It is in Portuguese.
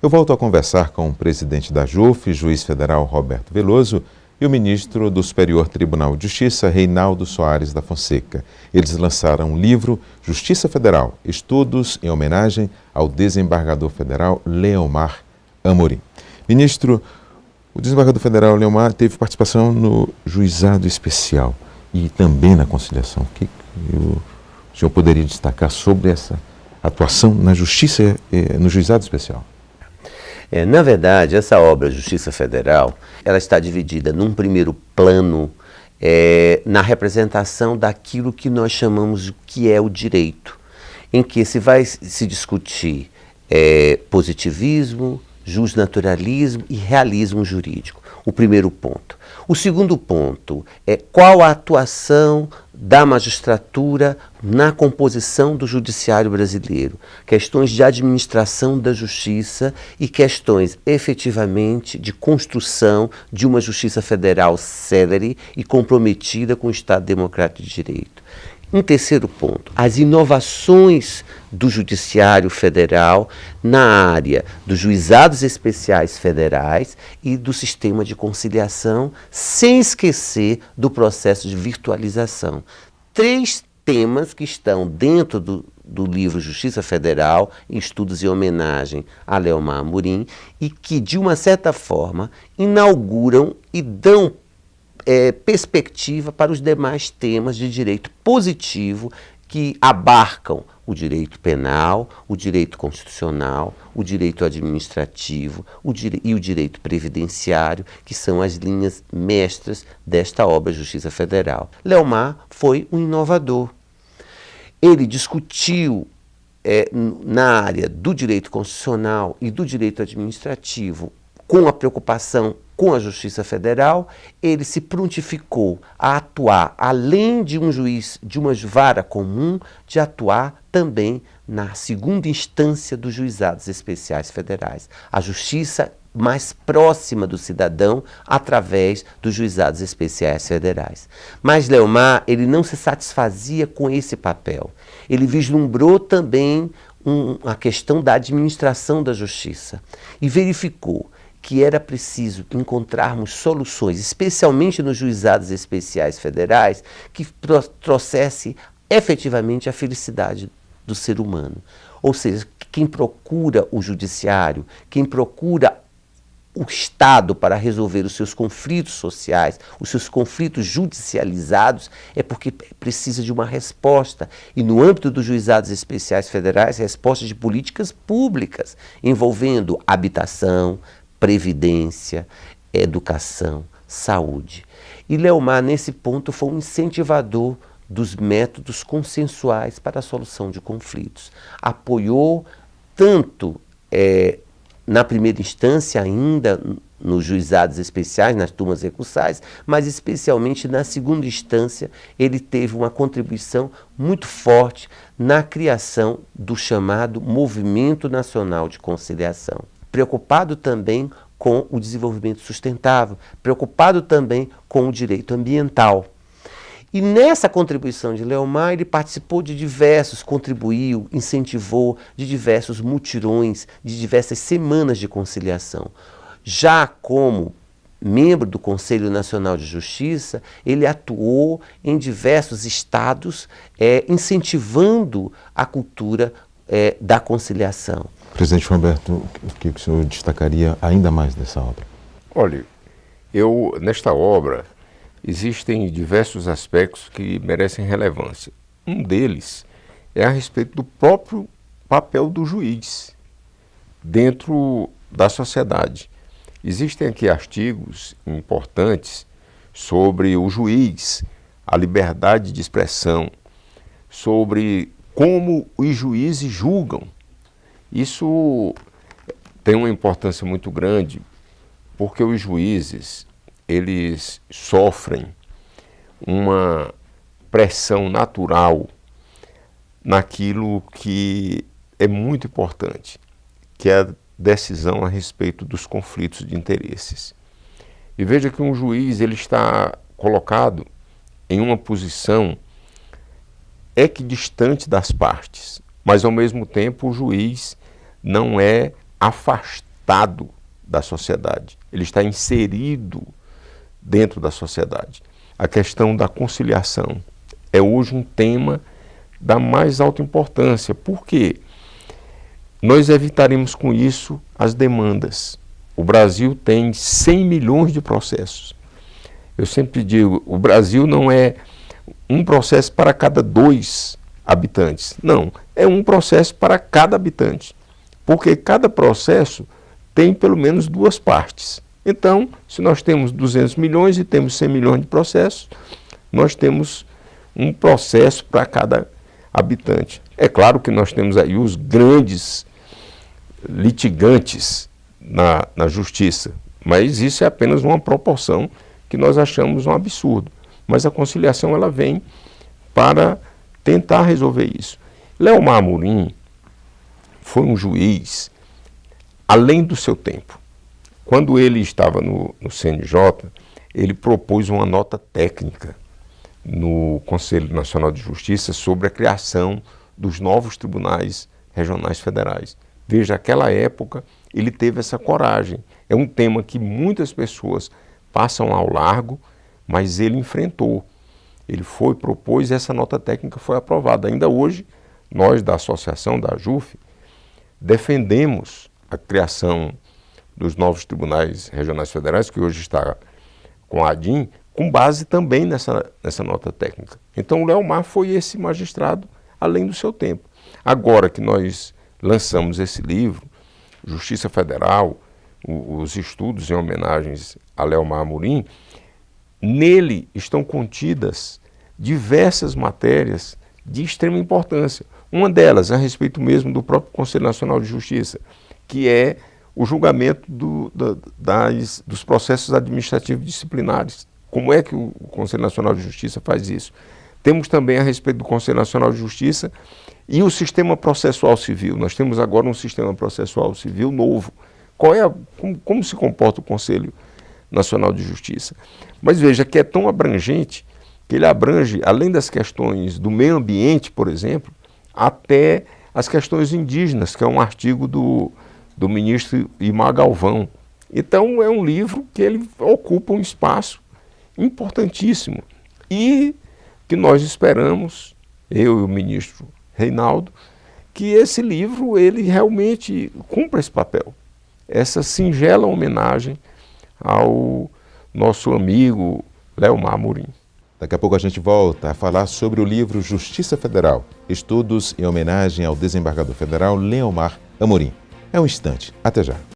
Eu volto a conversar com o presidente da JUF, juiz federal Roberto Veloso, e o ministro do Superior Tribunal de Justiça, Reinaldo Soares da Fonseca. Eles lançaram o livro Justiça Federal, Estudos em homenagem ao desembargador federal Leomar Amorim. Ministro, o desembargador federal Leomar teve participação no juizado especial e também na conciliação. O que o senhor poderia destacar sobre essa atuação na justiça, no juizado especial? Na verdade, essa obra Justiça Federal, ela está dividida num primeiro plano na representação daquilo que nós chamamos de que é o direito, em que se vai se discutir positivismo, justnaturalismo e realismo jurídico. O primeiro ponto. O segundo ponto é qual a atuação da magistratura na composição do judiciário brasileiro. Questões de administração da justiça e questões efetivamente de construção de uma justiça federal célere e comprometida com o Estado Democrático de Direito. Um terceiro ponto, as inovações do Judiciário Federal na área dos juizados especiais federais e do sistema de conciliação, sem esquecer do processo de virtualização. 3 temas que estão dentro do livro Justiça Federal, Estudos em homenagem a Leomar Amorim, e que, de uma certa forma, inauguram e dão perspectiva para os demais temas de direito positivo que abarcam o direito penal, o direito constitucional, o direito administrativo e o direito previdenciário, que são as linhas mestras desta obra Justiça Federal. Leomar foi um inovador. Ele discutiu na área do direito constitucional e do direito administrativo, com a preocupação com a Justiça Federal, ele se prontificou a atuar, além de um juiz de uma vara comum, de atuar também na segunda instância dos juizados especiais federais. A justiça mais próxima do cidadão através dos juizados especiais federais. Mas Leomar, ele não se satisfazia com esse papel. Ele vislumbrou também a questão da administração da justiça e verificou que era preciso encontrarmos soluções, especialmente nos juizados especiais federais, que trouxesse efetivamente a felicidade do ser humano. Ou seja, quem procura o judiciário, quem procura o Estado para resolver os seus conflitos sociais, os seus conflitos judicializados, é porque precisa de uma resposta. E no âmbito dos juizados especiais federais, respostas de políticas públicas, envolvendo habitação, previdência, educação, saúde. E Leomar, nesse ponto, foi um incentivador dos métodos consensuais para a solução de conflitos. Apoiou tanto na primeira instância ainda nos juizados especiais, nas turmas recursais, mas especialmente na segunda instância ele teve uma contribuição muito forte na criação do chamado Movimento Nacional de Conciliação. Preocupado também com o desenvolvimento sustentável, preocupado também com o direito ambiental. E nessa contribuição de Leomar, ele participou de contribuiu, incentivou de diversos mutirões, de diversas semanas de conciliação. Já como membro do Conselho Nacional de Justiça, ele atuou em diversos estados, incentivando a cultura da conciliação. Presidente Roberto, o que o senhor destacaria ainda mais dessa obra? Olha, nesta obra existem diversos aspectos que merecem relevância. Um deles é a respeito do próprio papel do juiz dentro da sociedade. Existem aqui artigos importantes sobre o juiz, a liberdade de expressão, sobre como os juízes julgam. Isso tem uma importância muito grande, porque os juízes, eles sofrem uma pressão natural naquilo que é muito importante, que é a decisão a respeito dos conflitos de interesses. E veja que um juiz, ele está colocado em uma posição equidistante das partes, mas ao mesmo tempo o juiz não é afastado afastado da sociedade, ele está inserido dentro da sociedade. A questão da conciliação é hoje um tema da mais alta importância. Por quê? Nós evitaremos com isso as demandas. O Brasil tem 100 milhões de processos. Eu sempre digo, o Brasil não é um processo para cada 2 habitantes. Não, é um processo para cada habitante. Porque cada processo tem pelo menos 2 partes. Então, se nós temos 200 milhões e temos 100 milhões de processos, nós temos um processo para cada habitante. É claro que nós temos aí os grandes litigantes na justiça, mas isso é apenas uma proporção que nós achamos um absurdo. Mas a conciliação ela vem para tentar resolver isso. Leomar Amorim foi um juiz além do seu tempo. Quando ele estava no CNJ, ele propôs uma nota técnica no Conselho Nacional de Justiça sobre a criação dos novos tribunais regionais federais. Veja, naquela época ele teve essa coragem. É um tema que muitas pessoas passam ao largo, mas ele enfrentou. Ele propôs e essa nota técnica foi aprovada. Ainda hoje, nós da associação, da AJUF, defendemos a criação dos novos tribunais regionais federais, que hoje está com a ADIM, com base também nessa nota técnica. Então o Leomar foi esse magistrado além do seu tempo. Agora que nós lançamos esse livro, Justiça Federal, os estudos em homenagens a Leomar Amorim, nele estão contidas diversas matérias de extrema importância. Uma delas a respeito mesmo do próprio Conselho Nacional de Justiça, que é o julgamento dos processos administrativos disciplinares. Como é que o Conselho Nacional de Justiça faz isso? Temos também a respeito do Conselho Nacional de Justiça e o sistema processual civil. Nós temos agora um sistema processual civil novo. Como se comporta o Conselho Nacional de Justiça? Mas veja que é tão abrangente que ele abrange, além das questões do meio ambiente, por exemplo, até as questões indígenas, que é um artigo do ministro Imar Galvão. Então é um livro que ele ocupa um espaço importantíssimo e que nós esperamos, eu e o ministro Reinaldo, que esse livro ele realmente cumpra esse papel, essa singela homenagem ao nosso amigo Leomar Amorim. Daqui a pouco a gente volta a falar sobre o livro Justiça Federal, estudos em homenagem ao desembargador federal Leomar Amorim. É um instante, até já.